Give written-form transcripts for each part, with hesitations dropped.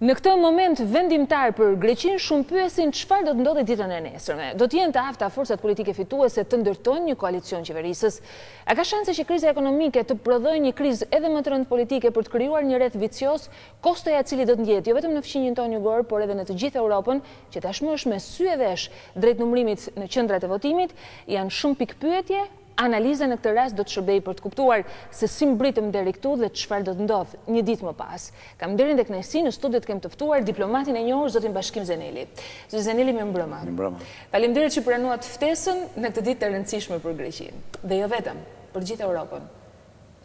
Në këtë moment vendimtar për Greqinë shumë pyesin çfarë do të ndodhi ditën e nesërme. Do të jenë të afta forcat politike fituese të ndërtojnë një koalicion qeverisës. A ka shanse që kriza ekonomike të prodhojë një krizë edhe më të rëndë politike për të krijuar një rreth vicioz, kostoja e cilit do të ndjetë jo vetëm në fqinjin tonë jugor, por edhe në të gjithë Europën, që tashmë është me sy e vesh drejt numërimit në qendrat e votimit, janë shumë pikë pyetje. Analiza në këtë rast do të shërbej për të kuptuar se si mbritëm deri këtu dhe çfarë do të ndodh një ditë më pas. Kam nderin dhe kënaqësi në studiot kem të ftuar diplomatin e njohur zotin Bashkim Zeneli. Zoti Zeneli, mirëmbrëma. Mirëmbrëma. Faleminderit që pranuat ftesën në këtë ditë të rëndësishme për Greqinë. Dhe jo vetëm, për gjithë Europën.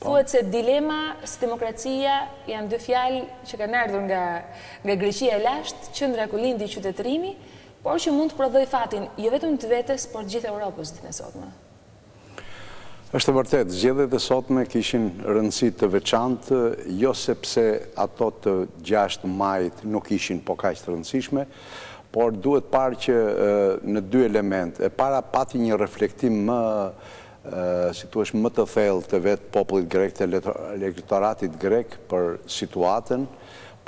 Thuhet se dilema si demokracia janë dy fjalë që kanë ardhur nga Greqia e lashtë, qendra ku lindi qytetërimi, por që mund të prodhojë fatin jo vetëm të vetes, por të gjithë Europës ditën e sotme. Është vërtet, zgjedhjet e sotme kishin rëndësi të veçantë, jo sepse ato të 6 majit nuk ishin po kaq të rëndësishme, por duhet parë që në dy element. E para pati një reflektim më të thellë të vetë popullit grek, të elektoratit grek për situatën,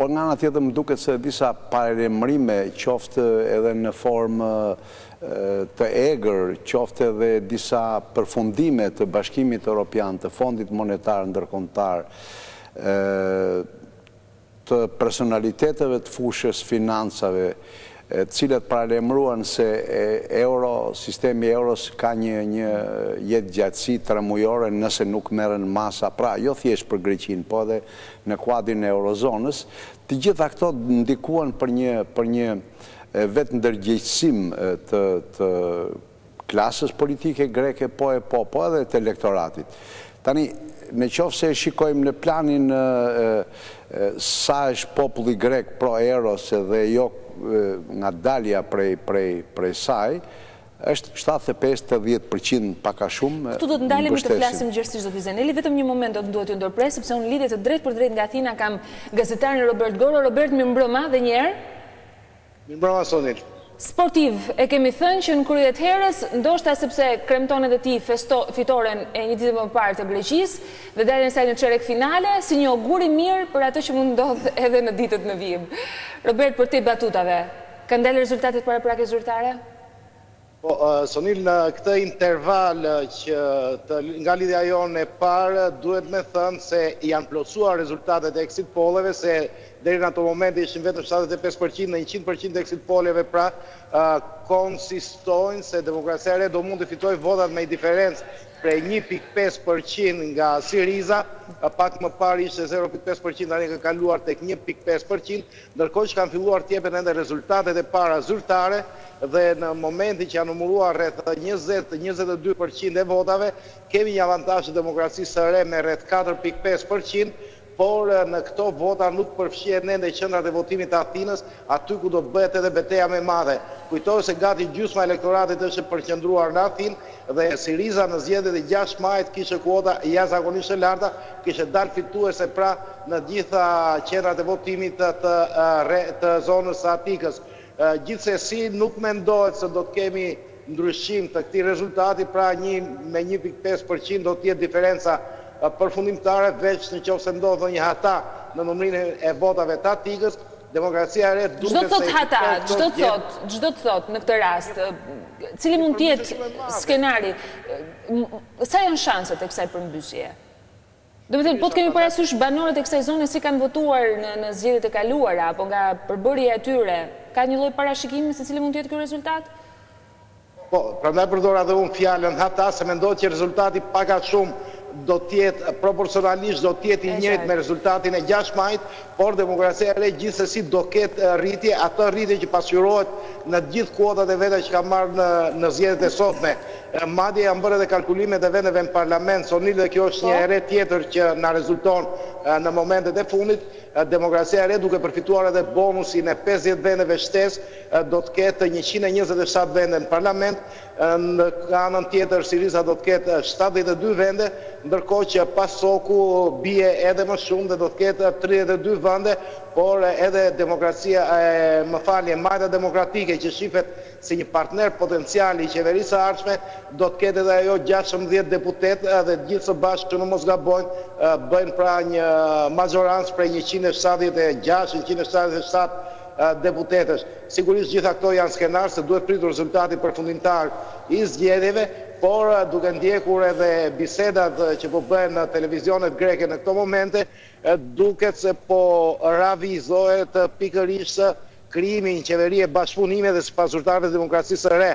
por nga ana tjetër më duket se disa paremrime qoftë edhe në formë të egër, qoftë edhe disa përfundime të Bashkimit Evropian, të Fondit Monetar Ndërkombëtar, të personaliteteve të fushës financave, të cilët paralajmëruan se sistemi euros ka një jetë gjatësi 3 mujore nëse nuk merren masa, pra jo thjesht për Greqinë, po edhe në kuadrin e eurozonës. Të gjitha këto ndikuan për një vetë ndërgjegjësim të klasës politike greke, po edhe të elektoratit. Tani, në qoftë se shikojmë në planin sa është populli grek pro eros dhe jo nga dalja prej saj, është 75-80% paka shumë. Këtu do të ndalemi të flasim gjithsesi zoti Zeneli, vetëm një moment do të duhet ju ndërpres, sepse unë lidhje të drejt për drejt nga Athina kam gazetarin Robert Goro. Robert, mirëmbrëma dhe një herë. Mirëmbrëma Sonil. Sportiv, e kemi thënë që në kryet herës, ndoshta sepse kremton edhe ti fitoren e një ditë më parë të Greqisë dhe daljen e saj në çerek finale, si një augur i mirë për atë që mund ndodh edhe në ditët në vijim. Robert, për te batutave, kanë dalë rezultatet paraprakje zyrtare? Po, Sonil, në këtë interval që nga lidhja jonë e parë, duhet me thënë se janë plotësuar rezultatet e exit polleve, se deri në ato momente ishin vetëm 75% në 100% e exit polleve, pra konsistojnë se Demokracia e Re do mund të fitojë votat me diferencë prej 1.5% nga Siriza, pak më parë ishte 0.5%, tani ka kaluar tek 1.5%, ndërkohë që kanë filluar të jepen ende rezultatet e para zyrtare dhe në momentin që janë numëruar rreth 20-22% e votave, kemi një avantazh të Demokracisë së Re me rreth 4.5%, por në këto vota nuk përfshihen ende qendrat e votimit të Athinës, aty ku do bëhet edhe betejë më e madhe. Kujtohet se gati gjysma e elektoratit është përqendruar në Athinë dhe Siriza në zgjedhjet e 6 majit kishte kuota jashtëzakonisht të larta, kishte dalë fituese pra në gjitha qendrat e votimit të zonës së Atikës. Gjithsesi nuk mendohet se do të kemi ndryshim të këtij rezultati, pra me 1.5% do të jetë diferenca përfundimtare, veç në qoftë se ndodh një hata në numrimin e votave të Atikës. Demokracia e Re duket se çdo të thotë në këtë rast, cili mund të jetë skenari, sa janë shanset e kësaj përmbysje? Domethënë, po të kemi parasysh banorët e kësaj zone si kanë votuar në zgjedhjet e kaluara, apo nga përbërja e tyre, ka një lloj parashikimi se cili mund të jetë ky rezultat? Po, prandaj përdor edhe unë fjalën hata, se mendohet që rezultati pak a shumë do të jetë proporcionalisht do të jetë i njëjtë me rezultatin e 6 majit, por Demokracia e Re gjithsesi do ketë rritje, atë rritje që pasqyrohet në të gjithë kuotat e veta që ka marrë në zgjedhjet e sotme. Madje janë bërë edhe kalkulimet e vendeve në parlament, Sonil, dhe kjo është një ere tjetër që na rezulton në momentet e fundit. Demokracia e Re duke përfituar edhe bonusin e 50 vendeve shtesë, do të ketë 127 vende në parlament, në anën tjetër Siriza do të ketë 72 vende, ndërkohë që PASOK-u bie edhe më shumë dhe do të ketë 32 vende, por edhe Demokracia, Majta Demokratike që shifet si një partner potencial i qeverisë së ardhshme, do të ketë edhe ajo 16 deputet dhe gjithë së bashku, që në mos gabojnë, bëjnë pra një majorancë prej 176-177 deputetës. Sigurisht gjitha këto janë skenar se duhet pritur rezultati përfundimtar i zgjedhjeve, por duke ndjekur edhe bisedat që po bëhen në televizionet greke në këto momente, duket se po ravizohet pikërisht krijimi një qeveri e bashkëpunimit dhe sipas zyrtarëve të demokracisë së re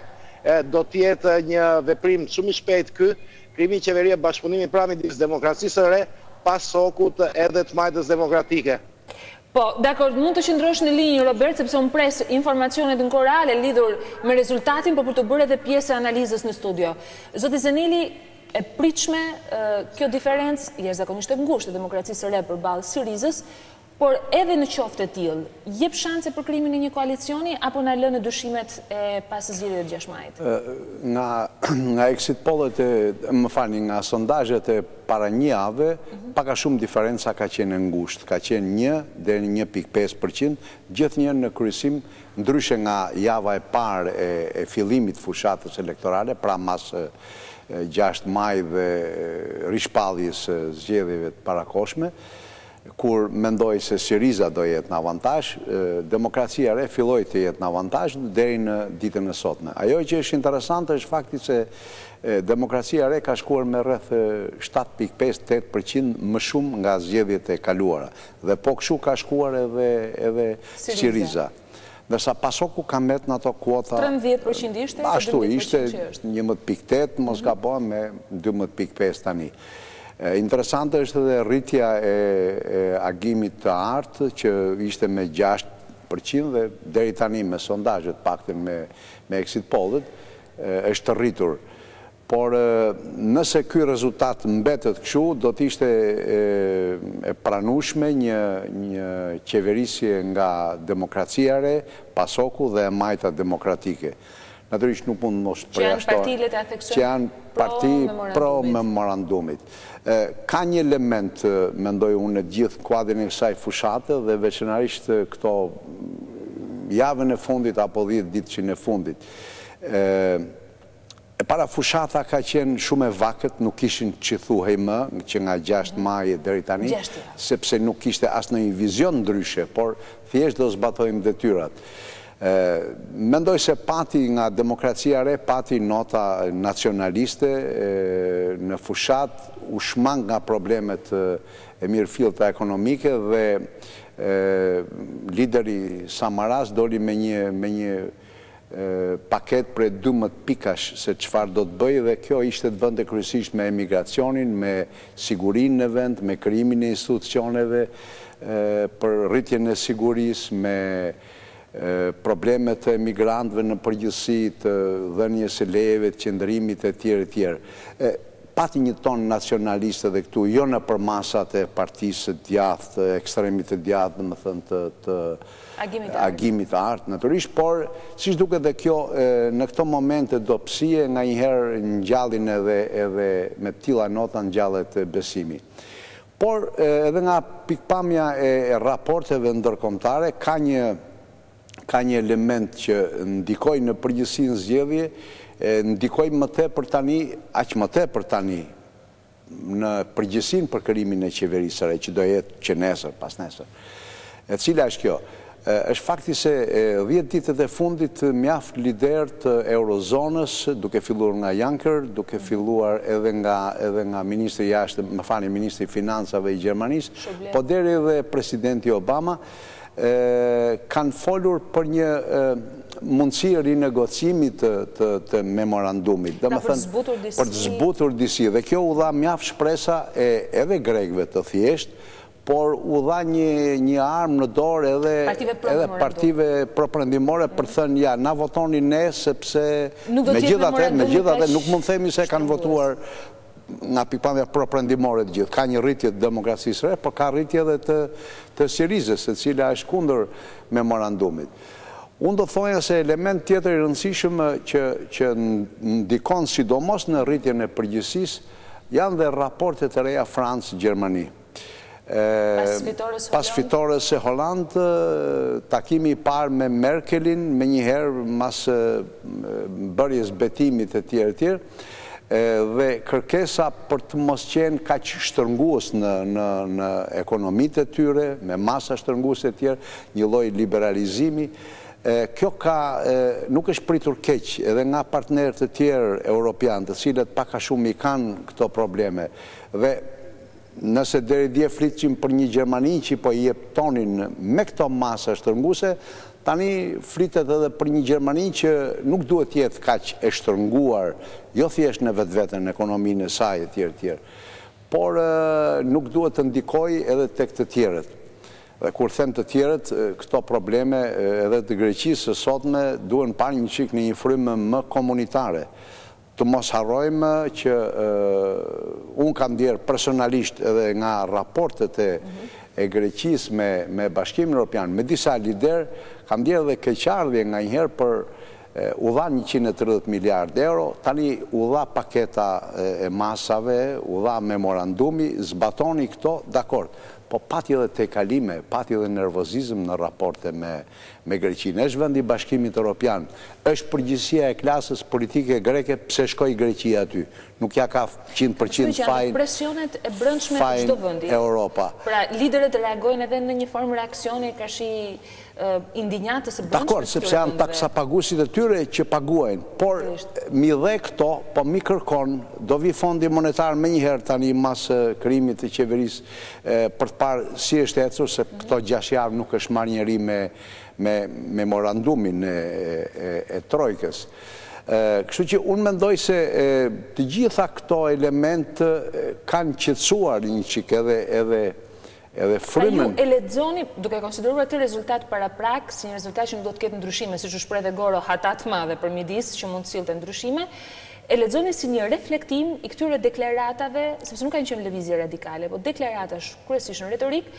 do të jetë një veprim shumë i shpejtë ky, krijimi i qeverie e bashkëpunimit pra midis demokracisë së re, PASOK-ut edhe të majtës demokratike. Po, dakor, mund të qëndrosh në linjë, Robert, sepse unë pres informacionet në korale lidhur me rezultatin, por për të bërë edhe pjesë e analizës në studio. Zoti Zenili, e pritshme kjo diferencë, jashtëzakonisht e ngushtë e demokracisë së re përballë Syrizës, por edhe në qoftë të tillë, jep shanse për krijimin e një koalicioni apo na lënë dyshimet e pas zgjedhjeve të 6 majit? Nga exit pollet nga sondazhet e para një jave, pak a shumë diferenca ka qenë ngushtë, ka qenë 1 deri në 1.5%, gjithnjë në kryesim, ndryshe nga java e parë e fillimit fushatës elektorale, pra mas 6 maj dhe rishpalljes zgjedhjeve të parakoshme, kur mendoj se Syriza do jetë në avantazh, demokracia re filloi të jetë në avantazh deri në ditën e sotme. Ajo që është interesante është fakti se demokracia re ka shkuar me rreth 7.5-8% më shumë nga zgjedhjet e kaluara. Dhe po kështu ka shkuar edhe Syriza. Ndërsa PASOK-u ka mbet në ato kuota 13% ishte, ashtu ishte 11.8, mos gabon me 12.5 tani. Interesante është edhe rritja e agimit të artë, që ishte me 6% dhe deri tani me sondazhet paktën me exit pollet, është rritur. Por nëse ky rezultat mbetet kështu, do të ishte e pranueshme një qeverisje nga demokracia re, PASOK-u dhe majta demokratike. Natyrisht nuk mund mos përjashtohen, që janë parti pro memorandumit. Ka një element, mendoj unë, në gjithë kuadrin e kësaj fushate dhe veçanërisht këto javën e fundit apo 10 ditëshin e fundit. E para fushata ka qenë shumë e vakët, nuk ishin që thuhej më, që nga 6 maj deri tani, sepse nuk ishte asnjë vizion ndryshe, por thjesht do zbatojmë detyrat. Mendoj se pati nga demokracia re, pati nota nacionaliste në fushat, u shmang nga problemet e mirëfillta ekonomike dhe lideri Samaras doli me një paket për 12 pikash se çfarë do të bëjë dhe kjo ishte të vënte kryesisht me emigracionin, me sigurinë në vend, me krijimin e institucioneve për rritjen e sigurisë, me problemet e migrantëve në përgjithësi, të dhënies së lejeve, të qëndrimit e tjerë. Pati një ton nacionaliste dhe këtu, jo në përmasat e partisë të djathtë, të ekstremit të djathtë, dhe më thënë të agimit të artë, natyrisht, por siç duket dhe kjo në këto momente dobësie nga njëherë ngjallin edhe me tilla nota ngjallet besimi. Por edhe nga pikpamja e raporteve ndërkombëtare ka një element që ndikoj në përgjithësi në zgjedhje, ndikoj më tepër tani, aq më tepër tani, në përgjithësinë për krijimin e qeverisë së re, që do jetë që nesër, pas nesër. E cila është kjo? Është fakti se 10 ditët e fundit mjaft lider të eurozonës, duke filluar nga Juncker, duke filluar edhe nga ministri ministri i financave i Gjermanisë, po deri edhe presidenti Obama, kanë folur për një mundësi rinegocimit të memorandumit. Për të zbutur disi. Dhe kjo u dha mjaft shpresa edhe grekëve të thjesht, por u dha një armë në dorë edhe partive proprendimore për thënë, ja, na votoni ne, sepse megjithatë nuk mund themi se kanë votuar nga pikpamja proprendimore të gjithë. Ka një rritje të demokracisë re, por ka rritje edhe të Syrizës, e cila është kundër memorandumit. Unë do thoja se element tjetër i rëndësishëm që ndikon sidomos në rritjen e përgjithësisë janë dhe raportet e reja Francë-Gjermani. Pas fitores e Holland, takimi i parë me Merkelin, me njëherë mas bërjes betimit e tjerë, dhe kërkesa për të mos qenë kaq shtërngues në ekonomitë e tyre, me masa shtërnguese të tjerë, një lloj liberalizimi. Kjo nuk është pritur keq edhe nga partnerët e tjerë europianë, të cilët pak a shumë i kanë këto probleme. Dhe nëse deri dje flitshim për një Gjermani që po i jep tonin me këto masa shtërnguese, tani flitet edhe për një Gjermani që nuk duhet jetë kaq e shtërnguar, jo thjesht në vetveten ekonominë e saj e tjerë, por nuk duhet të ndikojë edhe tek të tjerët. Dhe kur them të tjerët, këto probleme edhe të Greqisë së sotme duhen parë një çik në një frymë më komunitare. Të mos harrojmë që unë kam ndjerë personalisht edhe nga raportet e Greqisë me Bashkimin Evropian, me disa lider, kam ndjerë edhe keqardhje nga njëherë për u dha 130 miliard euro, tani u dha paketa e masave, u dha memorandumi, zbatoni këto, dakord. Po pati edhe tejkalime, pati edhe nervozizëm në raporte me Greqinë. Është vendi i Bashkimit Evropian, është përgjegjësia e klasës politike greke pse shkoi Greqia aty. Nuk ja ka 100% fajin. Presionet e brendshme të çdo vendi. Europa. Pra liderët reagojnë edhe në një formë reaksioni kashi indinjatës e brendshme. Dakor, sepse janë taksapaguesit e tyre që paguajnë, por mi dhe këto, po mi kërkon, do vi Fondi Monetar me njëherë tani mas krijimit të qeverisë për të parë si është ecur, se këto 6 javë nuk është marrë njëri me memorandumin e trojkës. Kështu që unë mendoj se të gjitha këto element kanë qetësuar një çik edhe frymën. Pra ju e lexoni, duke konsideruar atë rezultat paraprak, si një rezultat që nuk do të ketë ndryshime, siç u shpreh dhe Goro, hatat madhe për midis që mund të sillte ndryshime, e lexoni si një reflektim i këtyre deklaratave, sepse nuk kanë qenë lëvizje radikale, por deklaratash kryesisht në retorik,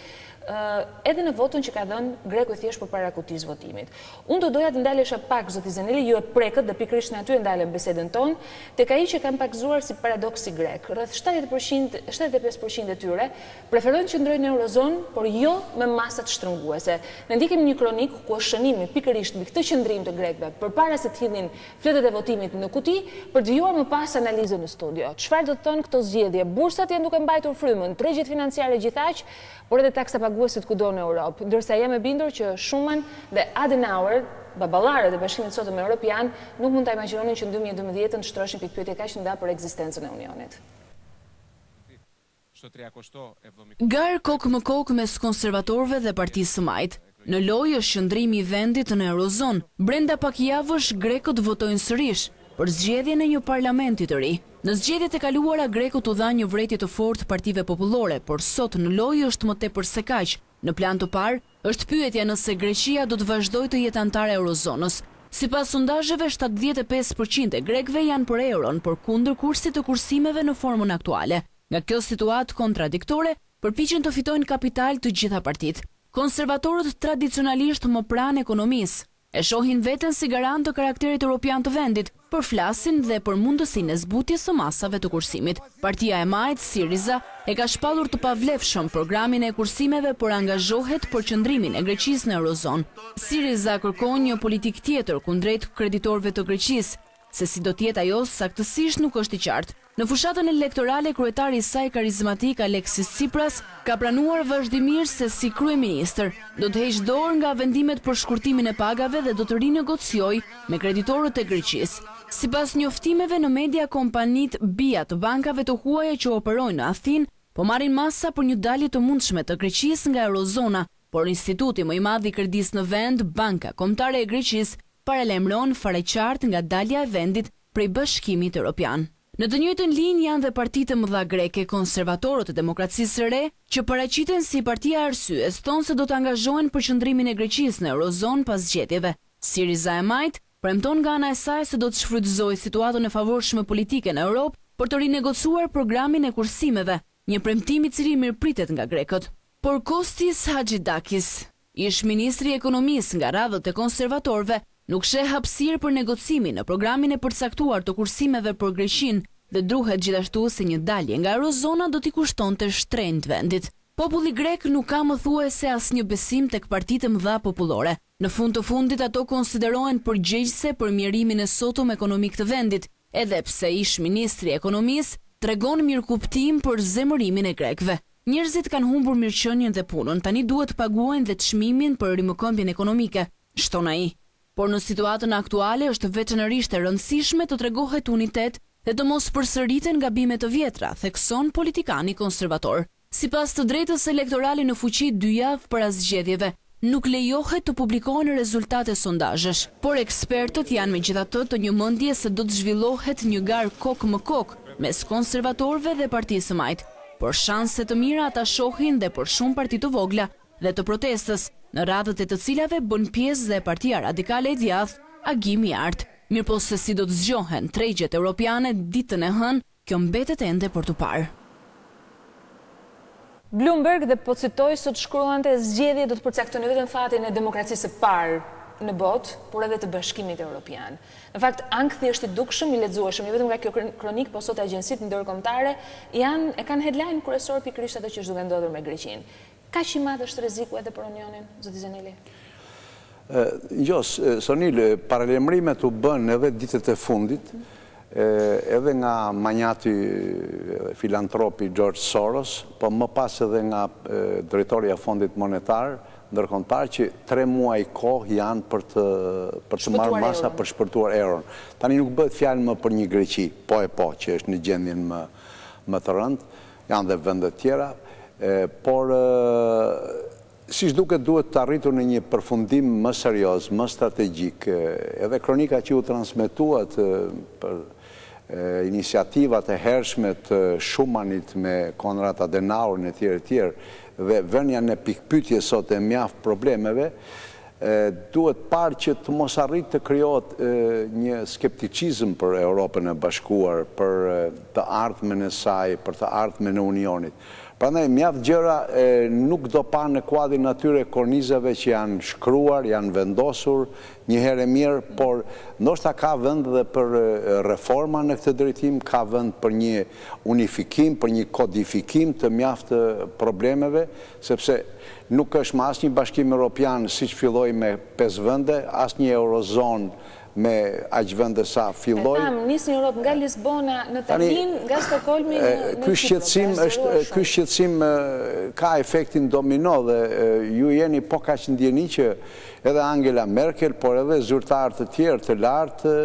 edhe në votën që ka dhënë Greku i thjesht përpara kutisë votimit. Unë do doja të ndalesha pak, zoti Zeneli, ju e prekët dhe pikërisht në aty e ndalem bisedën tonë, tek ai që kanë pakzuar si paradoksi grek. Rreth 75% e tyre preferojnë që ndrojnë në Eurozon, por jo me masat shtrënguese. Ne ndikim një kronik ku është shënimi pikërisht mbi këtë qëndrim të grekëve përpara se të hidhin fletët e votimit në kuti, për të vijuar më pas analizën në studio. Çfarë do të thonë këto zgjedhje? Bursat janë duke mbajtur frymën, tregjet financiare gjithaq, por edhe taksapaguesit kudo në Europë, ndërsa jam e bindur që Schuman dhe Adenauer, baballarët e Bashkimit Sotëm Evropian, nuk mund ta imagjinonin që në 2012 të shtroshin pikë pyetje kaq të nda për ekzistencën e Unionit. Garë kokë më kokë mes konservatorëve dhe Partisë së Majt. Në lojë është qëndrimi i vendit në Eurozon. Brenda pak javësh grekët votojnë sërish për zgjedhjen e një parlamenti të ri. Në zgjedhjet e kaluara grekët u dha një vretje të fortë partive popullore, por sot në lojë është më tepër se kaq. Në plan të parë është pyetja nëse Greqia do të vazhdojë të jetë antare e Eurozonës. Sipas sondazheve, 75% e grekëve janë për euron, por kundër kursit të kursimeve në formën aktuale. Nga kjo situatë kontradiktore, përpiqen të fitojnë kapital të gjitha partitë. Konservatorët tradicionalisht më pranë ekonomisë e shohin veten si garant të karakterit europian të vendit, por flasin dhe për mundësinë e zbutjes së masave të kursimit. Partia e Majt, Syriza, e ka shpallur të pavlefshëm programin e kursimeve, por angazhohet për qëndrimin e Greqisë në Eurozon. Syriza kërkon një politikë tjetër kundrejt kreditorëve të Greqisë, se si do të jetë ajo saktësisht nuk është i qartë. Në fushatën elektorale, kryetari i saj karizmatik Alexis Tsipras ka pranuar vazhdimisht se si kryeministër do të heqë dorë nga vendimet për shkurtimin e pagave dhe do të rinegociojë me kreditorët e Greqisë. Sipas njoftimeve në media, kompanitë bija të bankave të huaja që operojnë në Athinë po marrin masa për një dalje të mundshme të Greqisë nga Eurozona, por instituti më i madh i kredisë në vend, Banka Kombëtare e Greqisë, paralajmëron fare qartë nga dalja e vendit prej Bashkimit Evropian. Në të njëjtën linjë janë dhe partitë e mëdha greke, konservatorët e Demokracisë së Re, që paraqiten si partia e arsyes, thonë se do të angazhohen për qëndrimin e Greqisë në Eurozon pas zgjedhjeve. Syriza e Majt premton nga ana e saj se do të shfrytëzojë situatën e favorshme politike në Europë për të rinegocuar programin e kursimeve, një premtim i cili mirëpritet nga grekët. Por Kostis Haxhidakis, ish ministri i ekonomisë nga radhët e konservatorëve, nuk sheh hapësirë për negocimin në programin e përcaktuar të kursimeve për Greqinë dhe druhet gjithashtu se një dalje nga Eurozona do t'i kushtonte shtrenjtë vendit. Populli grek nuk ka mëthuese asnjë besim tek partitë e mëdha popullore. Në fund të fundit ato konsiderohen përgjegjëse për mjerimin e sotëm ekonomik të vendit, edhe pse ish ministri i ekonomisë tregon mirëkuptim për zemërimin e grekëve. Njerëzit kanë humbur mirëqenien dhe punën, tani duhet të paguajnë dhe çmimin për rimëkëmbjen ekonomike, shton ai. Por në situatën aktuale është veçanërisht e rëndësishme të tregohet unitet dhe të mos përsëriten gabimet të vjetra, thekson politikani konservator. Sipas të drejtës elektorale në fuqi 2 javë para zgjedhjeve, nuk lejohet të publikohen rezultate sondazhesh, por ekspertët janë megjithatë të njëmendje se do të zhvillohet një garë kokë më kokë mes konservatorëve dhe Partisë së Majt, por shanse të mira ata shohin dhe për shumë parti të vogla dhe të protestës, në radhët e të cilave bën pjesë dhe Partia Radikale e Djathtë, agimi i artë. Mirëpo se si do të zgjohen tregjet europiane ditën e hënë, kjo mbetet ende për të parë. Bloomberg dhe po citoj sot shkruante zgjedhjet do të përcaktojnë vetëm fatin e demokracisë së parë në botë, por edhe të Bashkimit Evropian. Në fakt, ankthi është i dukshëm, i lexueshëm, jo vetëm nga kjo kronik, po sot agjencitë ndërkombëtare e kanë headline kryesor pikërisht ato që është duke ndodhur me Greqinë. Kaq i madh është rreziku edhe për Unionin, zoti Zeneli? Sonil, paralajmërimet u bën edhe ditët e fundit, edhe nga manjati filantropi George Soros, po më pas edhe nga drejtori i Fondit Monetar Ndërkombëtar, që 3 muaj kohë janë për të marrë masa për shpërtuar euron. Tani nuk bëhet fjalë më për një Greqi, po që është në gjendjen më të rëndë, janë dhe vende tjera, por siç duket duhet të arritur në një përfundim më serioz, më strategjik, edhe kronika që u transmetuat për iniciativat e hershme të Schumannit me Konrad Adenauerin e tjerë, dhe vënia në pikpyetje sot e mjaft problemeve, duhet parë që të mos arrit të krijohet një skepticizëm për Europën e Bashkuar, për të ardhmen e saj, për të ardhmen e Unionit. Prandaj mjaft gjëra nuk do pa në kuadrin atyre kornizave që janë shkruar, janë vendosur një herë e mirë, por ndoshta ka vend dhe për reforma në këtë drejtim, ka vend për një unifikim, për një kodifikim të mjaft problemeve, sepse nuk është më asnjë bashkim evropian siç filloi me 5 vende, asnjë eurozonë me aq vende sa filloi. Nis një Europë nga Lisbona në Tallinn, nga Stockholmi në Ky shqetësim ka efektin domino dhe ju jeni po kaq ndjeni që edhe Angela Merkel, por edhe zyrtarë të tjerë të lartë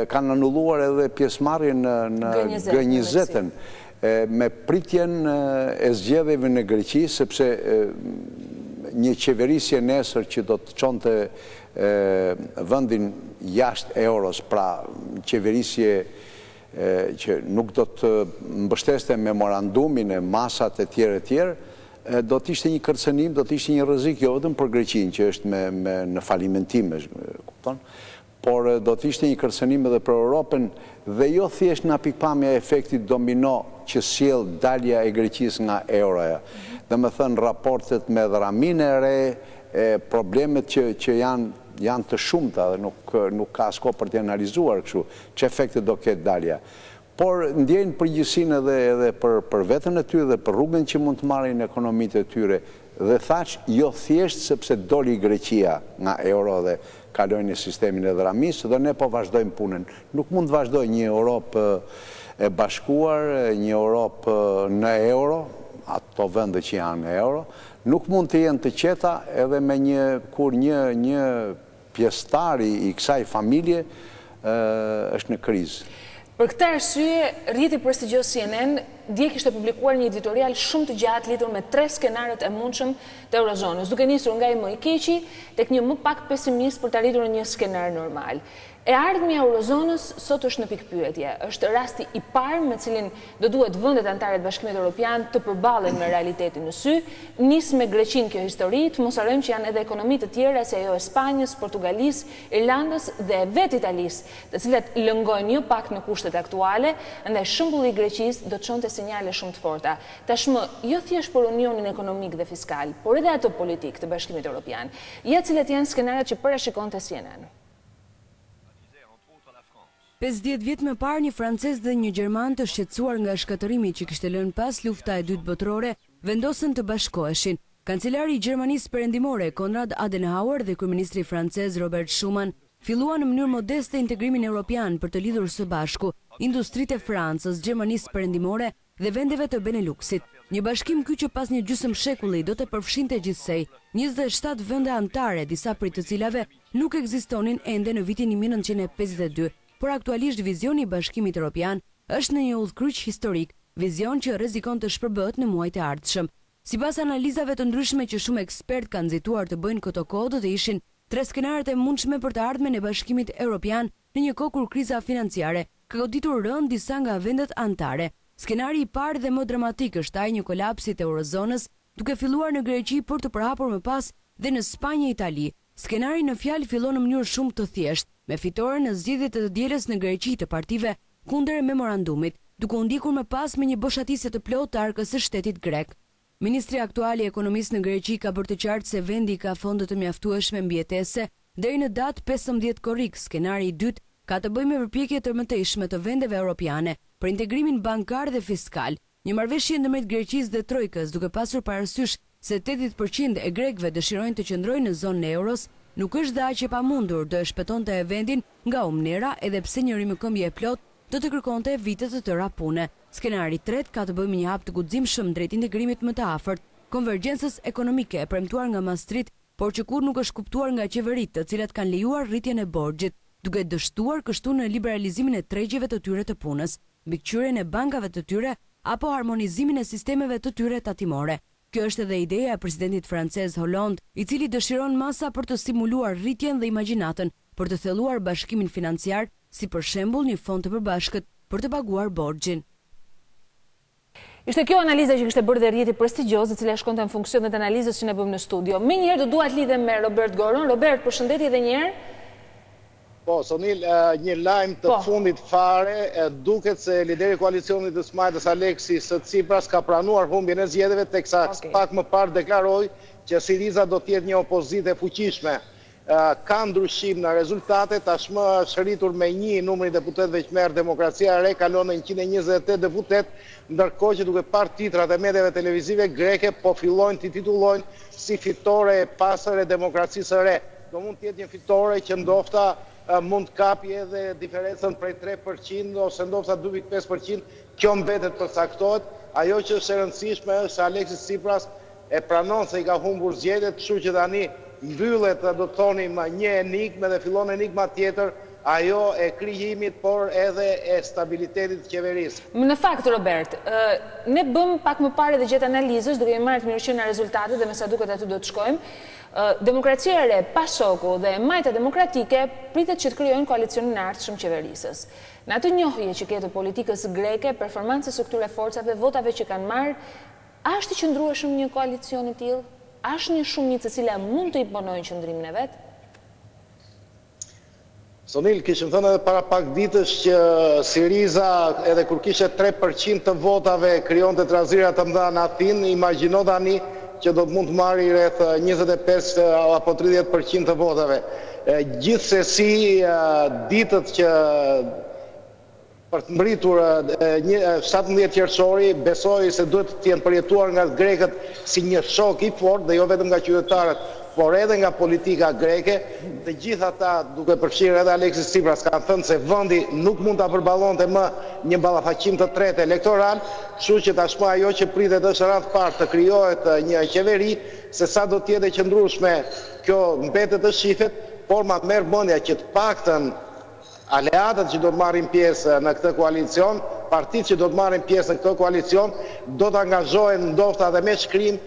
kanë anulluar edhe pjesëmarrjen në G20-ën me pritjen e zgjedhjeve në Greqi, sepse një qeverisje nesër që do të çonte vendin jashtë euros, pra qeverisje që nuk do të mbështeste memorandumin e masat e tjerë, do të ishte një kërcënim, do të ishte një rrezik jo vetëm për Greqinë që është në falimentim, kupton, por do të ishte një kërcënim edhe për Europën dhe jo thjesht nga pikpamja e efektit domino që sjell dalja e Greqisë nga euroja. Domethënë raportet me dhramin e re, problemet që janë të shumta dhe nuk ka as kohë për të analizuar kështu që efekte do ketë dalja. Por ndjejnë përgjegjësinë edhe për veten e tyre dhe për rrugën që mund të marrin ekonomitë e tyre. Dhe thash, jo thjesht sepse doli Greqia nga euro dhe kaloi në sistemin e dhramis, dhe ne po vazhdojmë punën. Nuk mund të vazhdojë një Europë e bashkuar, një Europë në euro, ato vende që janë në euro, nuk mund të jenë të qeta edhe me kur një pjesëtar i kësaj familje është në krizë. Për këtë arsye, rrjeti prestigjioz CNN dje kishte publikuar një editorial shumë të gjatë lidhur me 3 skenarët e mundshëm të eurozonës, duke nisur nga i më i keqi tek një më pak pesimist për të arritur në një skenar normal. E ardhmja e eurozonës sot është në pikpyetje. Është rasti i parë me cilin do duhet vendet anëtare të Bashkimit Evropian të përballen me realitetin në sy. Nis me Greqinë kjo histori, mos harrojmë që janë edhe ekonomi të tjera si ajo e Spanjës, Portugalisë, Irlandës dhe vetë Italisë, të cilat lëngojnë jo pak në kushtet aktuale, ndaj shembulli i Greqisë do të çonte sinjale shumë të forta. Tashmë jo thjesht për unionin ekonomik dhe fiskal, por edhe ato politik të Bashkimit Evropian. Ja cilat janë skenaret që parashikonte CNN. 50 vjet më parë, një francez dhe një gjerman të shqetësuar nga shkatërimi që kishte lënë pas lufta e dytë botërore, vendosën të bashkoheshin. Kancelari i Gjermanisë Perëndimore Konrad Adenauer dhe kryeministri francez Robert Schuman filluan në mënyrë modeste integrimin evropian për të lidhur së bashku industritë e Francës, Gjermanisë Perëndimore dhe vendeve të Beneluxit. Një bashkim ky që pas një gjysmë shekulli do të përfshinte gjithsej 27 vende anëtare, disa prej të cilave nuk ekzistonin ende në vitin 1952, por aktualisht vizioni i Bashkimit Evropian është në një udhkryq historik, vizion që rrezikon të shpërbëhet në muajt e ardhshëm. Sipas analizave të ndryshme që shumë ekspert kanë nxituar të bëjnë këto kohë, do të ishin 3 skenaret e mundshme për të ardhmen e Bashkimit Evropian në një kohë kur kriza financiare ka goditur rënd disa nga vendet anëtare. Skenari i parë dhe më dramatik është ai një kolapsi të eurozonës, duke filluar në Greqi për të përhapur më pas dhe në Spanjë e Itali. Skenari në fjalë fillon në mënyrë shumë të thjeshtë, me fitore në zgjedhjet e të dielës në Greqi të partive kundër memorandumit, duke u ndjekur më pas me një boshatisje të plotë të arkës së shtetit grek. Ministri aktual i ekonomisë në Greqi ka bërë të qartë se vendi ka fonde të mjaftueshme mbijetese deri në datë 15 korrik. Skenari i dytë ka të bëjë me përpjekje të mëtejshme të vendeve europiane për integrimin bankar dhe fiskal, një marrëveshje ndërmjet Greqisë dhe Trojkës, duke pasur parasysh se 80% e grekëve dëshirojnë të qëndrojnë në zonën e euros, nuk është dhe aq e pamundur do e shpëtonte e vendin nga umnera, edhe pse një rrymëkëmbje e plot do të kërkonte vite të tëra pune. Skenari i tretë ka të bëjë me një hap të guximshëm drejt integrimit më të afërt, konvergjencës ekonomike e premtuar nga Maastricht, por që kur nuk është kuptuar nga qeveritë, të cilat kanë lejuar rritjen e borxhit, duke dështuar kështu në liberalizimin e tregjeve të tyre të punës, mbikëqyrjen e bankave të tyre apo harmonizimin e sistemeve të tyre tatimore. Kjo është edhe ideja e presidentit francez Hollande, i cili dëshiron masa për të stimuluar rritjen dhe imagjinatën për të thelluar bashkimin financiar, si për shembull një fond të përbashkët për të paguar borxhin. Ishte kjo analiza që kishte bërë dhe rjeti prestigjioz, e cila shkonte në funksion dhe të analizës që ne bëmë në studio. Me njëherë do dua të lidhem me Robert Goron. Robert, përshëndetje edhe një herë. Po, Sonil, një lajm të fundit fare, duket se lideri i koalicionit të Smajtës Aleksis Tsipras ka pranuar humbjen e zgjedhjeve, teksa pak më parë deklaroi që Syriza do të jetë një opozitë e fuqishme. Ka ndryshim në rezultate, tashmë është rritur me 1 numri deputetëve që merr Demokracia e Re, kalon në 128 deputet, ndërkohë që duke parë titrat e mediave televizive greke po fillojnë të titullojnë si fitore e pastër e Demokracisë së Re. Do mund të jetë një fitore që ndofta mund të kapi edhe diferencën prej 3% ose ndofta 2.5%, kjo mbetet përcaktohet. Ajo që është e rëndësishme është se Aleksis Tsipras e pranon se i ka humbur zgjedhjet, kështu që tani mbyllet, do të thonim, një enigmë dhe fillon enigma tjetër, ajo e krijimit, por edhe e stabilitetit të qeverisë. Në fakt, Robert, ne bëm pak më parë dhe gjatë analizës, duke i marrë të mirëqyrë në rezultatet dhe me sa duket aty do të shkojmë. Demokracia e Re, PASOK-u dhe Majta Demokratike pritet që të krijojnë koalicionin e ardhshëm qeverisës. Në atë njohje që ke të politikës greke, performancës së këtyre forcave, votave që kanë marrë, a është i qëndrueshëm një koalicion i tillë? A është një shumicë e cila mund të imponojë qëndrimin e vet? Sonil, kishim thënë edhe para pak ditësh që Syriza, edhe kur kishte 3% të votave, krijonte trazira të mëdha në Athinë, imagjino tani që do të mund të marrë rreth 25 apo 30% të votave. Gjithsesi, ditët që për të mbritur 17 qershori, besoj se duhet të jenë përjetuar nga grekët si një shok i fortë, dhe jo vetëm nga qytetarët, por edhe nga politika greke. Të gjithë ata, duke përfshirë edhe Aleksis Tsipras, kanë thënë se vendi nuk mund ta përballonte më një ballafaqim të tretë elektoral, kështu që tashmë ajo që pritet është radh parë të krijohet një qeveri, se sa do të jetë e qëndrueshme kjo mbetet të shifet, por ma merr mendja që të paktën aleatët që do të marrin pjesë në këtë koalicion, partitë që do të marrin pjesë në këtë koalicion, do të angazhohen ndoshta edhe me shkrim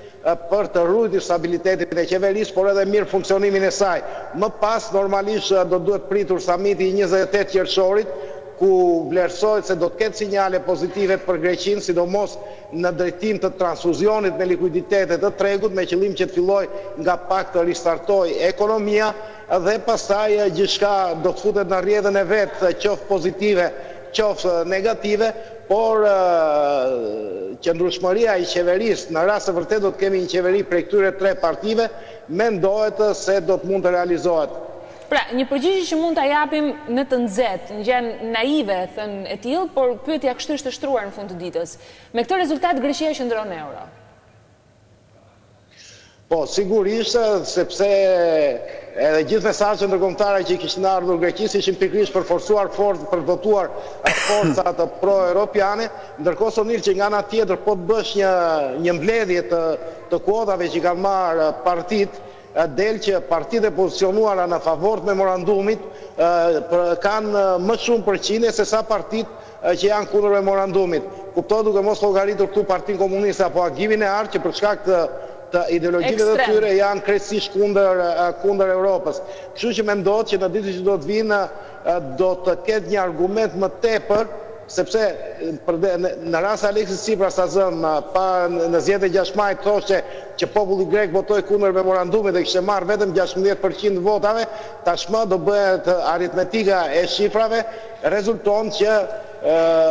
për të ruajtur stabilitetin e qeverisë, por edhe mirë funksionimin e saj. Më pas, normalisht do duhet pritur samiti i 28 qershorit, ku vlerësohet se do të ketë sinjale pozitive për Greqinë, sidomos në drejtim të transfuzionit me likuiditetet të tregut, me qëllim që të fillojë nga pak të ristartojë ekonomia, dhe pastaj gjithçka do të futet në rrjedhën e vet, qoftë pozitive, qoftë negative, por qëndrueshmëria e qeverisë, në rast se vërtet do të kemi një qeveri prej këtyre 3 partive, mendohet se do të mund të realizohet. Pra, një përgjigje që mund ta japim në të nxehtë, ngjan naive thënë e tillë, por pyetja kështu është shtruar në fund të ditës. Me këtë rezultat Greqia qëndron në euro. Po, sigurisht, sepse edhe gjithë mesazhet ndërkombëtare që kishin ardhur Greqisë ishin pikërisht për forcuar për votuar forcat pro-europiane, ndërkohë sonil që nga ana tjetër po të bësh një mbledhje të kuotave që kanë marrë partitë, del që partitë e pozicionuara në favor të memorandumit kanë më shumë përqindje se sa partitë që janë kundër memorandumit. Kuptohet duke mos llogaritur këtu Partinë Komuniste apo Agivin e Artë që për shkak të ideologjive të tyre janë krejtësisht kundër Europës. Kështu që mendohet që në ditët që do të vinë do të ketë një argument më tepër, sepse në rast Aleksis Tsipras në zgjedhjet e 6 majit thoshte që populli grek votoi kundër memorandumit dhe kishte marrë vetëm 16% votave, tashmë do bëhet aritmetika e shifrave, rezulton që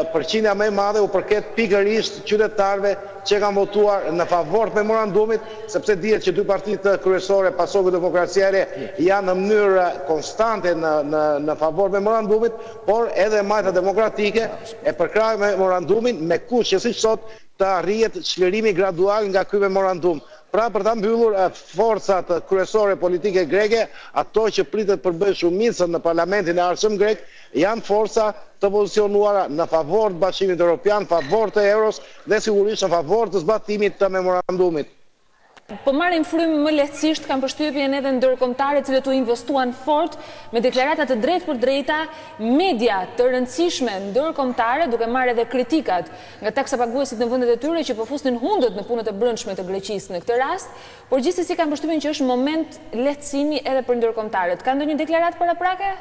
përqindja më e madhe u përket pikërisht qytetarëve që kanë votuar në favor të memorandumit, sepse dihet që dy partitë kryesore, PASOK dhe Demokracia e Re, janë në mënyrë konstante në favor të memorandumit, por edhe Majta Demokratike e përkrahë memorandumin me kush që siç thot të arrihet çlirimi gradual nga ky memorandum. Pra për ta mbyllur forcat kryesore politike greke, ato që pritet përbëjnë shumicën në parlamentin e ardhshëm grek, janë forca të pozicionuara në favor të Bashkimit Evropian, favor të euros dhe sigurisht në favor të zbatimit të memorandumit. Po marrin frymë më lehtësisht kanë përshtypjen edhe ndërkombëtarët që u investuan fort me deklarata të drejtë për drejta, media të rëndësishme ndërkombëtare duke marrë edhe kritikat nga taksapaguesit në vendet e tyre që po fusnin hundët në punët e brendshme të Greqisë në këtë rast, por gjithsesi kanë përshtypjen që është moment lehtësimi edhe për ndërkombëtarët. Ka ndonjë deklaratë paraprake?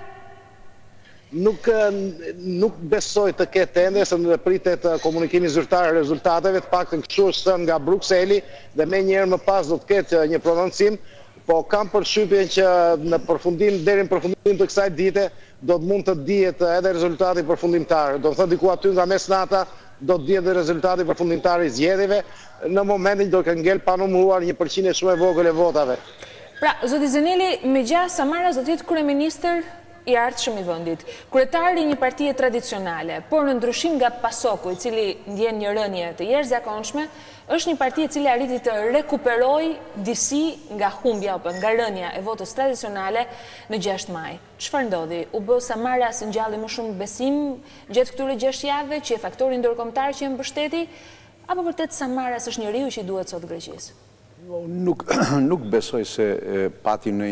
Nuk besoj të ketë ende se në pritet komunikimi zyrtar e rezultateve, të paktën kështu është thënë nga Brukseli dhe me njerë më pas do të ketë një prononcim, po kam përshtypjen që deri në përfundim të kësaj dite do të mund të dihet edhe rezultati përfundimtar. Do të thotë diku aty nga mesnata do të dihet edhe rezultati përfundimtar i zgjedhjeve në momentin do të ngel pa numëruar një përqindje shumë e vogël e votave. Pra, zoti Zeneli, megjithëse Samaras do të jetë kryeministër i ardhshëm i vendit, kryetari i një partie tradicionale, por në ndryshim nga PASOK-u, i cili ndjen një rënje të jashtëzakonshme, është një parti e cila arriti të rekuperojë disi nga humbja apo nga rënja e votës tradicionale në 6 maj. Çfarë ndodhi? U bë Samaras ngjalli më shumë besim gjatë këtyre 6 javëve që e faktori ndërkombëtar që e mbështeti, apo vërtet Samaras është njeriu që i duhet sot Greqisë? Nuk besoj se pati në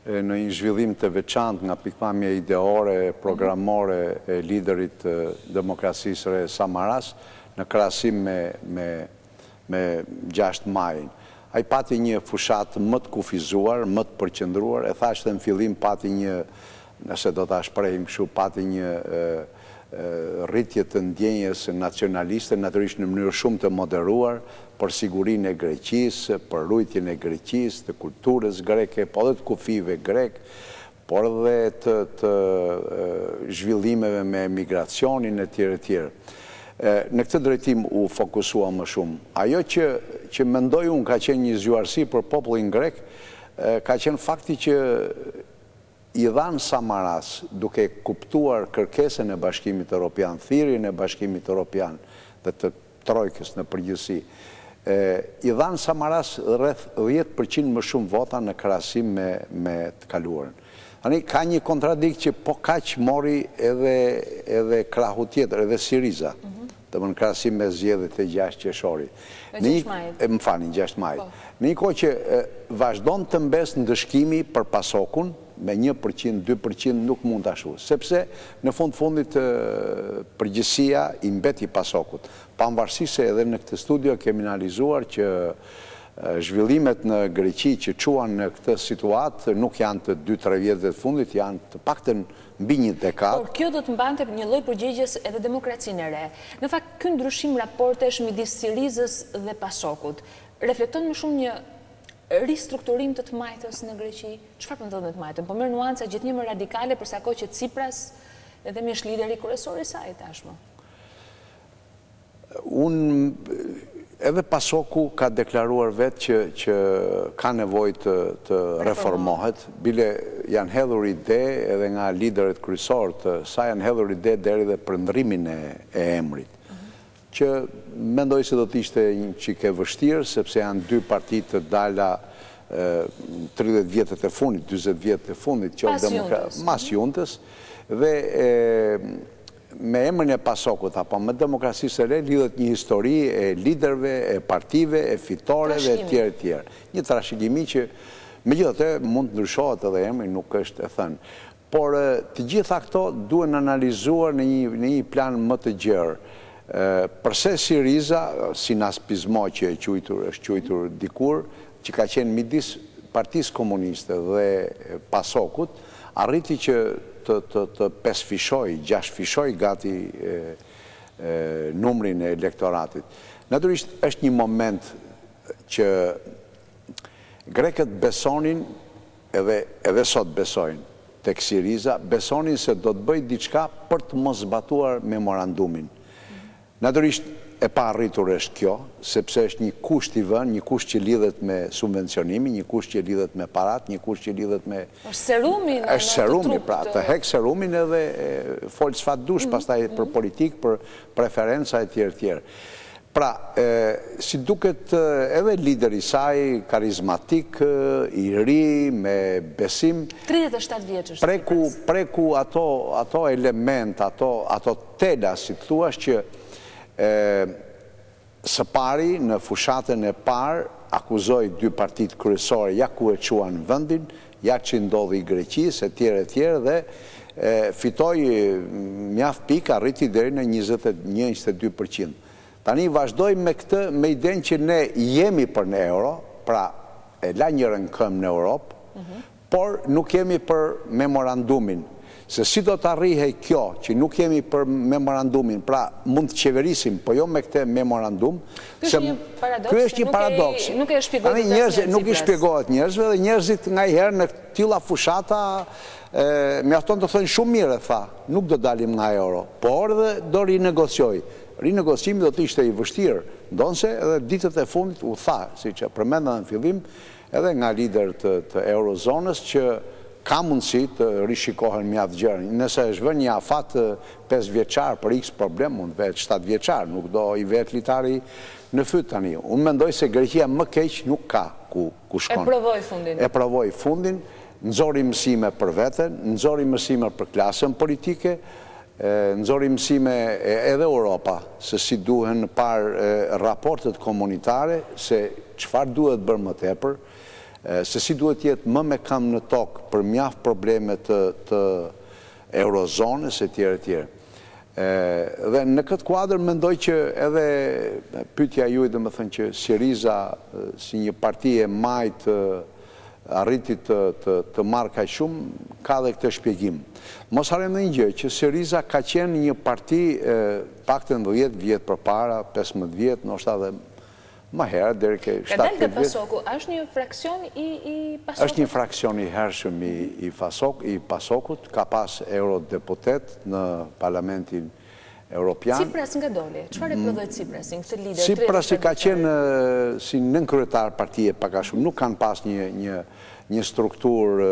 një zhvillim të veçantë nga pikpamja ideore, programore e liderit Demokracisë Re Samaras në krahasim me 6 majin. Ai pati një fushat më të kufizuar, më të përqendruar, e thashtë në fillim pati një, nëse do ta shprehim kështu, pati një rritje të ndjenjes nacionaliste, natyrisht në mënyrë shumë të moderuar, për sigurinë e Greqisë, për rujtjen e Greqisë, të kulturës greke, po dhe të kufive grek, por dhe të zhvillimeve me migracionin e tjere tjere. Në këtë drejtim u fokusua më shumë. Ajo që mendoj unë ka qenë një zgjuarsi për popullin grek, ka qenë fakti që i dhanë Samaras duke kuptuar kërkesën e Bashkimit Evropian, thirrjen e Bashkimit Evropian dhe të trojkës në përgjithësi, i dhanë Samaras rreth 10% më shumë vota në krahasim me të kaluarën. Tani ka një kontradikt që po kaq mori edhe krahu tjetër, edhe Siriza, në krahasim me zgjedhjet e 6 qershorit. Më falni, 6 majit. Në një kohë që vazhdon të mbes ndëshkimi për PASOK-un, me 1%, 2% nuk mund të ashtu, sepse në fundit përgjësia i mbeti PASOK-ut. Pavarësisht se edhe në këtë studio kemi analizuar që zhvillimet në Greqi që quan në këtë situatë nuk janë të 2-3 vjetëve të fundit, janë të paktën mbi një dekadë. Por kjo do të mbante një lloj përgjigjes edhe Demokracinë e Re. Në fakt, ky ndryshim raportesh midis Sirizës dhe PASOK-ut reflekton më shumë një ristrukturim të të majtës në Greqi. Çfarë po ndodh me të majtën? Po merr nuanca gjithnjë më radikale për sa kohë që Tsipras edhe më është lideri kryesor i saj tashmë. Edhe PASOK-u ka deklaruar vetë që ka nevojë të reformohet, bile janë hedhur ide edhe nga liderët kryesor të saj, janë hedhur ide deri dhe për ndrimin e emrit, që mendoj se do të ishte një çike vështirë, sepse janë 2 parti të dala 30 vjetët e fundit, 20 vjetët e fundit, mas juntës, dhe me emrin e PASOK-ut, apo me demokracisë së re, lidhet një histori e liderve, e partive, e fitoreve, e tjerë. Një trashëgimi që megjithatë mund të ndryshohet edhe emri, nuk është e thënë. Por të gjitha këto duhen analizuar në një plan më të gjerë. Përse Syriza, sinaspizmo që është quajtur dikur, që ka qenë midis Partisë Komuniste dhe PASOK-ut, arriti që të 6-fishoj gati numrin e elektoratit. Natyrisht është një moment që grekët besonin, edhe sot besojnë, tek Syriza, besonin se do të bëjë diçka për të mos zbatuar memorandumin. Natyrisht e pa arritur është kjo, sepse është një kusht i vënë, një kusht që lidhet me subvencionimi, një kusht që lidhet me parat, një kusht që lidhet me... është serumi në të trup. Pra, të hek serumin edhe folë sfat dush, pastaj për politik, për preferenca e tjerë. Pra, si duket edhe lider i saj, karizmatik, i ri, me besim... 37 vjeç është. Preku ato element, ato tela, si të thuash që së pari, në fushatën e parë, akuzoi dy partit kryesore, ja ku e quan vendin, ja që ndodhi i Greqis, e tjerë, dhe fitoi mjaft pika, arriti deri në 21-22%. Tani vazhdoj me këtë, me idenë që ne jemi për në euro, pra e la njërën këm në Europë, por nuk jemi për memorandumin. Se si do të arrihe kjo, që nuk jemi për memorandumin, pra mund të qeverisim, po jo me këte memorandum. Kjo është një paradoks, nuk e shpjegohet njerëzve. Nuk i shpjegohet njerëzve, dhe njerëzit nga i herë në tilla fushata, mjafton të thënë shumë mire, tha, nuk do dalim nga euro, por dhe do rinegocioj. Rinegociimi do të ishte i vështirë, ndonse edhe ditët e fundit u tha, si që përmenda në fillim, edhe nga lider të eurozonës, që ka mundësi të rishikohen mjaft gjërë. Nëse është vënë një afat 5 vjeçar për x problem, mund vetë 7 vjeçar, nuk do i vetë litari në fyt tani. Unë mendoj se Greqia më keq nuk ka ku shkon. E provoj fundin, nxori mësime për veten, nxori mësime për klasën politike, nxori mësime edhe Europa, se si duhen parë raportet komunitare, se çfarë duhet bërë më tepër, se si duhet jetë më me kam në tokë për mjaft problemet të eurozonës e tjere. Dhe në këtë kuadrë mendoj që edhe pyetja juaj dhe më thënë që Syriza si një parti e majtë arriti të marrë kaq shumë, ka dhe këtë shpjegim. Mos harem dhe një gjë, që Syriza ka qenë një parti paktën 10 vjetë për para, 15 vjetë, nështë edhe më herë, deri ke 7 vjetë. Ka dalë të PASOK-u, është një fraksion i PASOK-ut? është një fraksion i hershëm i PASOK-ut, ka pas eurodeputet në Parlamentin Europian. Tsipras nga doli, çfarë e prodhoi Tsiprasin, këtë lider? Tsipras ka qenë si nënkryetar partije pak a shumë, nuk kanë pas një strukturë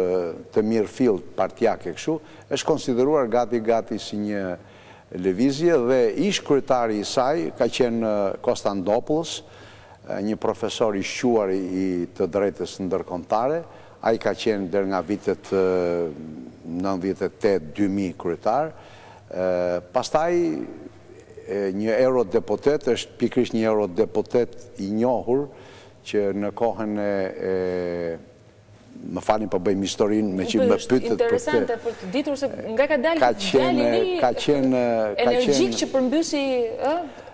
të mirë fillt partijake kështu, është konsideruar gati si një lëvizje dhe ish kryetari i saj ka qenë Konstantopoulos, një profesor i shquar i të drejtës ndërkombëtare, ai ka qenë deri nga vitet 98-2000 kryetar. Pastaj një eurodeputet është pikërisht një eurodeputet i njohur që në kohën e më falni po bëjmë historinë me që më pyetët për interesante për të ditur se nga ka dalë energjik që përmbysi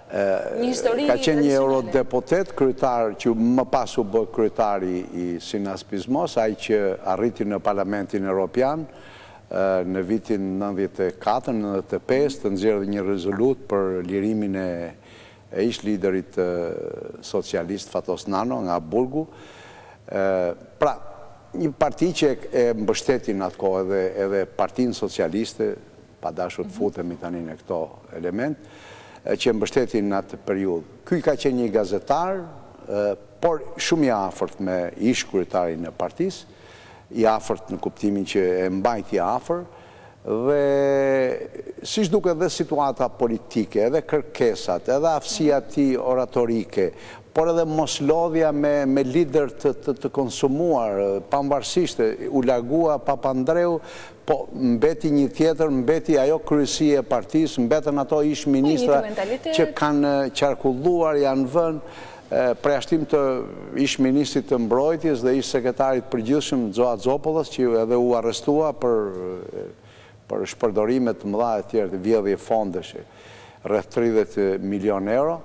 një histori. Ka qenë një eurodeputet kryetar që më pas u bë kryetari i sinaspizmos, ai që arriti në Parlamentin Evropian në vitin 94-95 të nxjerrë një rezolut për lirimin e ish liderit socialist Fatos Nano nga Burgu. Pra, një parti që e mbështetin atë kohë edhe Partinë Socialiste, pa dashur të futemi tani në këto element, që mbështetin në atë periudhë. Ky ka qenë një gazetar, por shumë i afërt me ish kryetarin e partisë, i afërt në kuptimin që e mbajti afër, Dhe si shduke edhe situata politike, edhe kërkesat, edhe aftësia ti oratorike, por edhe moslodhja me lider të konsumuar, pavarësisht u largua Papandreou, po mbeti një tjetër, mbeti ajo kryesia e partisë, mbetën ato ish ministra që kanë qarkulluar, janë vënë preashtim të ish ministrit të mbrojtjes dhe ish sekretarit përgjithshëm Xoaxopollës, që edhe u arrestua për shpërdorimet të mëdha e tjerë të vjedhje fondesh, rreth 30 milion euro.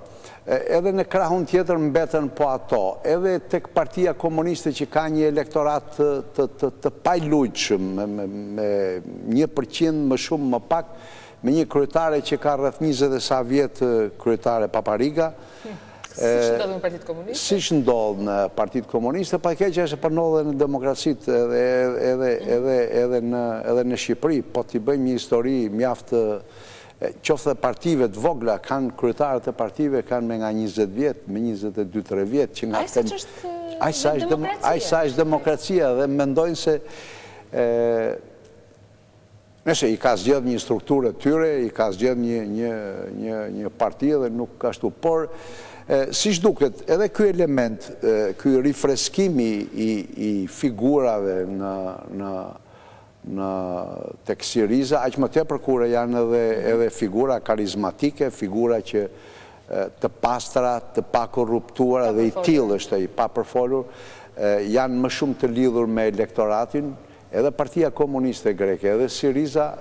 Edhe në krahun tjetër mbetën po ato, edhe tek Partia Komuniste që ka një elektorat të pajlujshëm, me 1% më shumë më pak, me një kryetare që ka rreth 20 e sa vjetë kryetare Papariga. Si shndodhë në Partitë Komuniste? Si shndodhë në Partitë Komuniste, pa keqja është përndodhe në demokracitë edhe në Shqipëri, po t'i bëjmë një histori mjaftë. Qoftë dhe partive të vogla, kanë kryetarët e partive, kanë me nga 20 vjetë, me 22-3 vjetë. Ajsa është demokracia dhe mendojnë se nëse i ka zgjedh një strukturë të tyre, i ka zgjedh një parti dhe nuk ka shtu. Por, si shduket, edhe ky element, ky rifreskimi i figurave në tek Syriza, aq më tepër kur janë edhe figura karizmatike, figura që të pastra, të pakorruptuara dhe i tillë është i papërfolur, janë më shumë të lidhur me elektoratin. Edhe Partia Komuniste Greke, edhe Syriza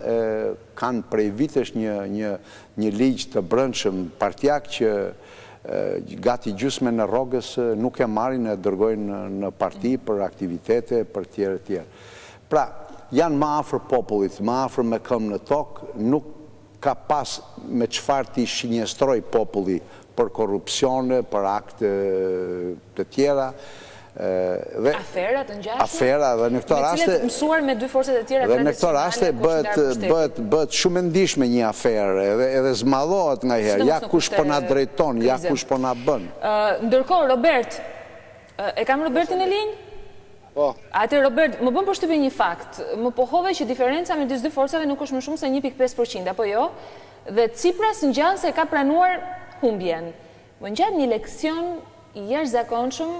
kanë prej vitesh një ligj të brendshëm partijak që gati gjysmën e rrogës nuk e marrin e dërgojnë në parti për aktivitete, për tjerë. Pra, janë më afër popullit, më afër me këmbë në tokë, nuk ka pas me çfarë t'i shinjestroj populli për korrupsione, për akte të tjera. Afera të ngjashme? Afera, dhe në këto raste... Me cilet mësuar me dy forcat e tjera tradicionale... Dhe në këto raste bëhet shumë ndihshme një aferë, edhe zmadhohet nga herë, ja kush po na drejton, ja kush po na bën. Ndërkohë, Robert, e kam Robertin e linjë? Po. Ate, Robert, më bën përshtypje një fakt. Më pohove që diferenca me dy forcave nuk është më shumë se 1.5%, apo jo? Dhe Tsipras ngjan se ka pranuar humbjen. Më ngjan një leksion i jashtëzakonshëm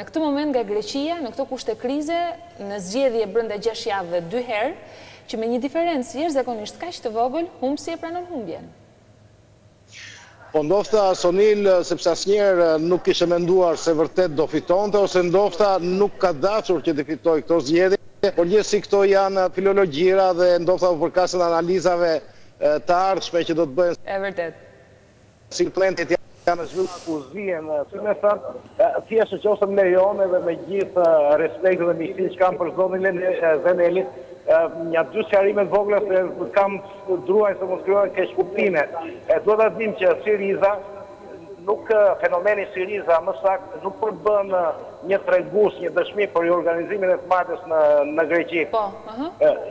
në këtë moment nga Greqia, në këto kushte krize, në zgjedhje brenda 6 javëve 2 herë, që me një diferencë jashtëzakonisht kaq të vogël, humbsi e pranon humbjen. Po ndofta Sonil, sepse asnjëherë nuk kishe menduar se vërtet do fitonte, ose ndofta nuk ka dashur që të fitojë këto zgjedhje, por gjithsesi këto janë filologjira dhe ndofta përkatëse analizave të ardhshme që do të bëhen. E vërtet. Si plantet janë zhvilluar kuzien, si më thënë, thjesht nëse më lejon edhe me gjithë respekt dhe miqësinë që kam për zonin Zenelit, një dy sqarime të vogla se kam druaj se mos krijojnë keq kuptime. Do ta dim që Syriza fenomeni Syriza më saktë nuk përbën një tregus, një dëshmi për organizimin e të marrjes në Greqi.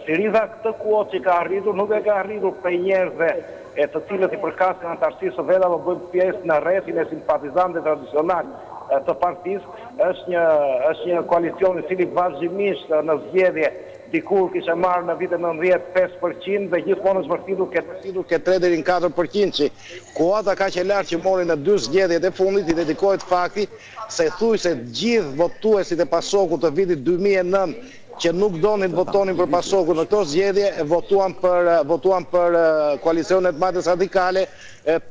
Syriza këtë kuotë që ka arritur nuk e ka arritur prej njerëzve të cilët i përkasin antarësisë së veta, apo bëjnë pjesë në rrethin e simpatizantëve tradicional të partisë. Është një koalicion i cili vazhdimisht në zgjedhje dikur kishe marrë në vitet 90 5% dhe gjithmonë është vërtetur ke 3 deri në 4%, që kuota ka që lartë që mori në 2 zgjedhjet e fundit i dedikohet fakti se thujse gjithë votuesit e PASOK-ut të vitit 2009 që nuk donin votonin për PASOK-un në këto zgjedhje, votuan për koalicionet majtës radikale,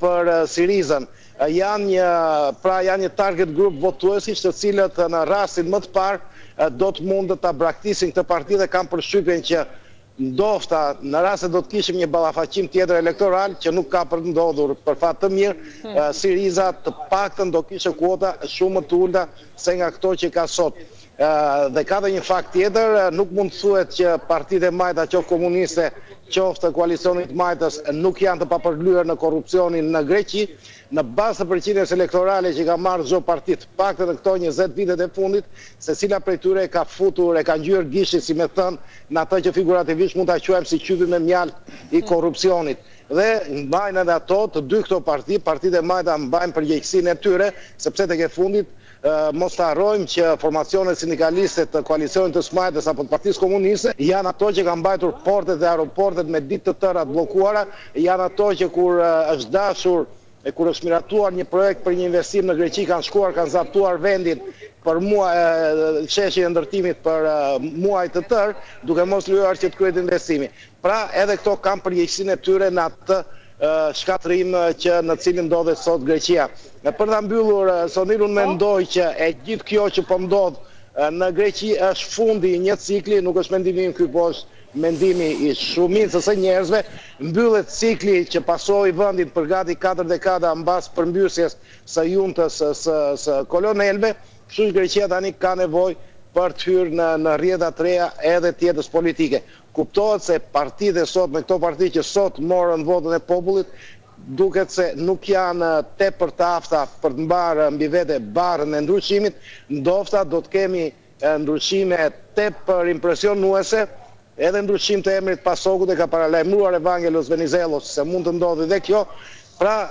për Syrizën. Janë një target group votuesish të cilët në rastin më të parë do të mund të braktisin këtë parti dhe kam përshtypjen që ndofta në rast se do të kishim një ballafaqim tjetër elektoral që nuk ka për ndodhur për fat të mirë, Syriza të paktën do kishte kuota shumë më të ulta se nga këto që ka sot. Dhe ka dhe një fakt tjetër, nuk mund të thuhet që partitë e majta, qoftë komuniste, qoftë koalicionit majtës, nuk janë të papërlyer në korrupsionin në Greqi. Në bazë të përqindjes elektorale që ka marrë çdo parti të paktën në këto 20 vitet e fundit, secila prej tyre e ka futur, e ka ngjyrë gishtin, si më thënë, në atë që figurativisht mund ta quajmë si qypi me mjalt i korrupsionit. Dhe mbajnë edhe ato të dy këto partitë e majta mbajnë përgjegjësinë e tyre, sepse tek e fundit mos të harrojmë që formacionet sindikaliste të koalicionit të Smajtës apo të Partisë Komuniste janë ato që kanë mbajtur portet dhe aeroportet me ditë të tëra të bllokuara, janë ato që kur është dashur e kur është miratuar një projekt për një investim në Greqi, kanë shkuar, kanë zaptuar vendin për sheshin e ndërtimit për muaj të tërë, duke mos lejuar që të kryhet investimi. Pra, edhe këto kanë përgjegjësinë e tyre në atë shkatërim që në cilin ndodhet sot Greqia. Për ta mbyllur, Sonil, unë mendoj që e gjithë kjo që po ndodh në Greqi është fundi i një cikli, nuk është mendimi im ky, po është mendimi i shumicës së njerëzve, mbyllet cikli që pasoi vendin për gati 4 dekada mbas përmbysjes së juntës së kolonelëve, kështu që Greqia tani ka nevojë për të hyrë në rrjeta të reja edhe të jetës politike. Kuptohet se partitë sot, me këto parti që sot morën votën e popullit, duket se nuk janë tepër të afta për të mbarë mbi vete barrën e ndryshimit, ndoshta do të kemi ndryshime tepër impresionuese. Edhe ndryshim të emrit Pasokut e ka paralajmëruar Evangelos Venizelos se mund të ndodhi dhe kjo, pra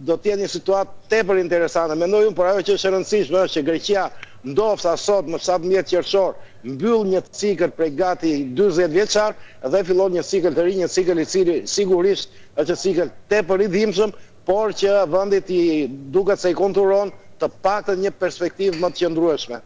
do të jetë një situatë tepër interesante. Mendoj unë, por ajo që është e rëndësishme është që Greqia ndoshta sot më 17 qershor mbyll një cikël prej gati 40 vjeçar dhe fillon një cikël të ri, një cikël i cili sigurisht është një cikël tepër i dhimbshëm, por që vendit i duket se i konturon të paktën një perspektivë më të qëndrueshme.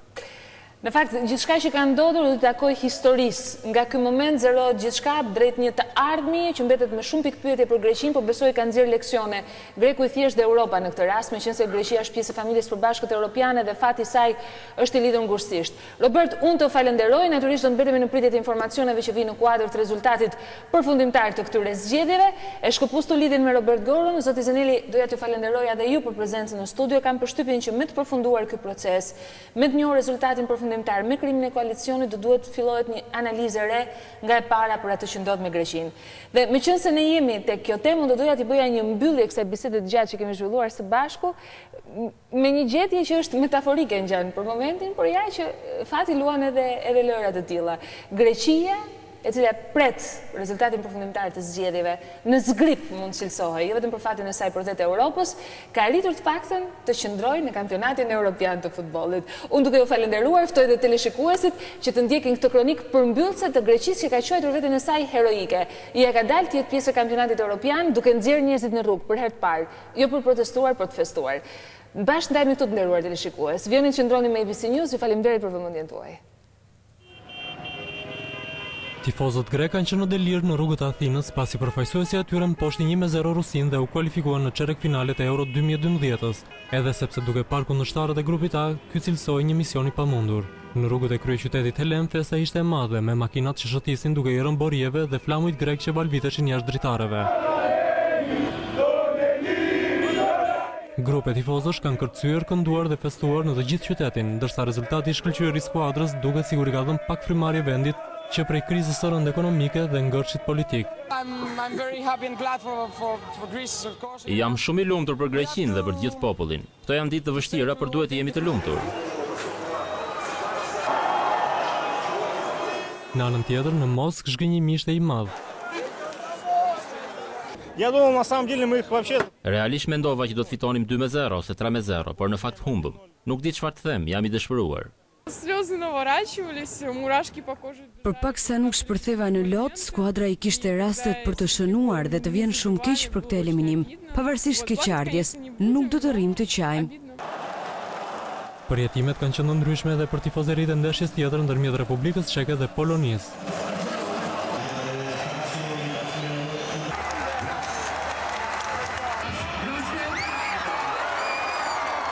Në fakt, gjithçka që ka ndodhur do të takoj historisë. Nga ky moment zerohet gjithçka drejt një të ardhmie që mbetet me shumë pikpyetje për Greqinë, por besoj ka nxjerr leksione. Greku i thjesht dhe Europa në këtë rast, meqense Greqia është pjesë e familjes përbashkët europiane dhe fati i saj është i lidhur ngushësisht. Robert, unë të falenderoj, natyrisht do mbetemi në pritje të informacioneve që vijnë në kuadër të rezultatit përfundimtar të këtyre zgjedhjeve. E shkëpustu lidhjen me Robert Goron, zoti Zeneli, doja t'ju falenderoj edhe ju për prezencën në studio. Kam përshtypjen që me të përfunduar ky proces, me të njohur rezultatin me krimin e koalicionit do duhet fillohet një analizë re nga e para për atë që ndodh me Greqinë. Dhe meqense ne jemi tek kjo temë, do doja t'i bëja një mbyllje kësaj bisede të gjatë që kemi zhvilluar së bashku me një gjetje që është metaforike në gjën për momentin, por ja që fati luan edhe lëra të tilla. Greqia, e cila pret rezultatin përfundimtar të zgjedhjeve në zgrip mund cilësohej, jo vetëm për fatin e saj por edhe të Europës, ka arritur të paktën të qëndrojë në kampionatin evropian të futbollit. Unë duke ju falenderuar, ftoj dhe teleshikuesit që të ndjekin këtë kronikë përmbyllëse të Greqisë që ka quajtur veten e saj heroike. Ja ka dalë të jetë pjesë e kampionatit evropian duke nxjerrë njerëzit në rrugë për herë të parë, jo për protestuar, por të festuar. Bashkë ndajmë këtu të nderuar teleshikues. Vjeni që ndroni me ABC News, ju faleminderit për vëmendjen tuaj. Tifozët grek kanë qenë në delir në rrugët e Athinës pasi përfaqësuesi atyre mposhti 1-0 Rusin dhe u kualifikuan në çerek finalet e Euro 2012-s, edhe sepse duke parë kundërshtarët e grupit A, ky cilësoi një mision i pamundur. Në rrugët e kryeqytetit Helen festa ishte e madhe me makinat që shëtisin duke i rënë borjeve dhe flamujt grek që valviteshin jashtë dritareve. Grupe tifozësh kanë kërcyer, kënduar dhe festuar në të gjithë qytetin, ndërsa rezultati i shkëlqyer i skuadrës duket sikur i ka dhënë pak frymarrje vendit që prej krizës së rëndë ekonomike dhe ngërçit politik. Jam shumë i lumtur për Greqinë dhe për gjithë popullin. Këto janë ditë të vështira, por duhet të jemi të lumtur. Në anën tjetër, në Moskë zhgënjimi ishte i madh. Realisht mendova që do të fitonim 2-0 ose 3-0, por në fakt humbëm. Nuk di çfarë të them, jam i dëshpëruar. Për pak sa nuk shpërtheva në lot, skuadra i kishte rastet për të shënuar dhe të vjen shumë keq për këtë eliminim. Pavarësisht keqardhjes, nuk do të rrim të qajmë. Përjetimet kanë qenë ndryshme edhe për tifozëritë e ndeshjes tjetër ndërmjet Republikës Çeke dhe Polonisë.